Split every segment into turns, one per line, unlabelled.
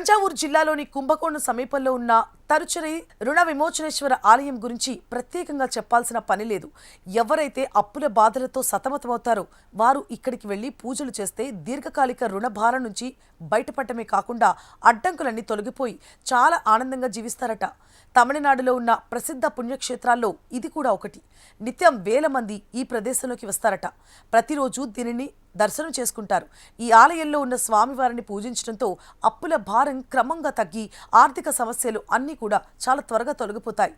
తంజావూరు జిల్లాలోని కుంభకోణం సమీపంలో ఉన్న తరుచరి రుణ విమోచనేశ్వర ఆలయం గురించి ప్రత్యేకంగా చెప్పాల్సిన పని లేదు. ఎవరైతే అప్పుల బాధలతో సతమతమవుతారో వారు ఇక్కడికి వెళ్లి పూజలు చేస్తే దీర్ఘకాలిక రుణ భారం నుంచి బయటపడటమే కాకుండా అడ్డంకులన్నీ తొలగిపోయి చాలా ఆనందంగా జీవిస్తారట. తమిళనాడులో ఉన్న ప్రసిద్ధ పుణ్యక్షేత్రాల్లో ఇది కూడా ఒకటి. నిత్యం వేల మంది ఈ ప్రదేశంలోకి వస్తారట. ప్రతిరోజు దీనిని దర్శనం చేసుకుంటారు. ఈ ఆలయంలో ఉన్న స్వామివారిని పూజించడంతో అప్పుల భారం క్రమంగా తగ్గి ఆర్థిక సమస్యలు అన్నీ కూడా చాలా త్వరగా తొలగిపోతాయి.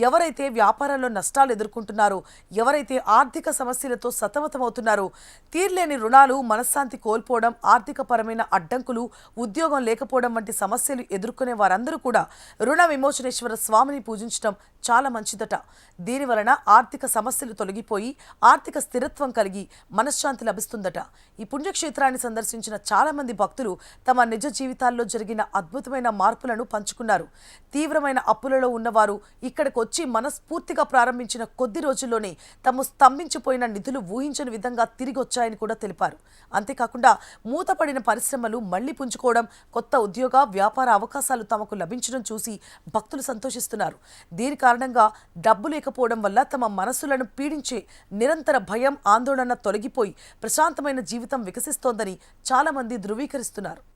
ఎవరైతే వ్యాపారాల్లో నష్టాలు ఎదుర్కొంటున్నారో, ఎవరైతే ఆర్థిక సమస్యలతో సతమతమవుతున్నారో, తీర్లేని రుణాలు, మనశ్శాంతి కోల్పోవడం, ఆర్థికపరమైన అడ్డంకులు, ఉద్యోగం లేకపోవడం వంటి సమస్యలు ఎదుర్కొనే వారందరూ కూడా రుణ విమోచనేశ్వర స్వామిని పూజించడం చాలా మంచిదట. దీనివలన ఆర్థిక సమస్యలు తొలగిపోయి ఆర్థిక స్థిరత్వం కలిగి మనశ్శాంతి లభిస్తుందట. ఈ పుణ్యక్షేత్రాన్ని సందర్శించిన చాలా మంది భక్తులు తమ నిజ జీవితాల్లో జరిగిన అద్భుతమైన మార్పులను పంచుకున్నారు. తీవ్రమైన అప్పులలో ఉన్నవారు ఇక్కడికి వచ్చి మనస్ఫూర్తిగా ప్రారంభించిన కొద్ది రోజుల్లోనే తమ స్తంభించిపోయిన నిధులు ఊహించని విధంగా తిరిగి వచ్చాయని కూడా తెలిపారు. అంతేకాకుండా మూతపడిన పరిశ్రమలు మళ్లీ పుంజుకోవడం, కొత్త ఉద్యోగ వ్యాపార అవకాశాలు తమకు లభించడం చూసి భక్తులు సంతోషిస్తున్నారు. దీని కారణంగా డబ్బు లేకపోవడం వల్ల తమ మనసులను పీడించే నిరంతర భయం, ఆందోళన తొలగిపోయి ప్రశాంతమైన జీవితం వికసిస్తోందని చాలా మంది ధృవీకరిస్తున్నారు.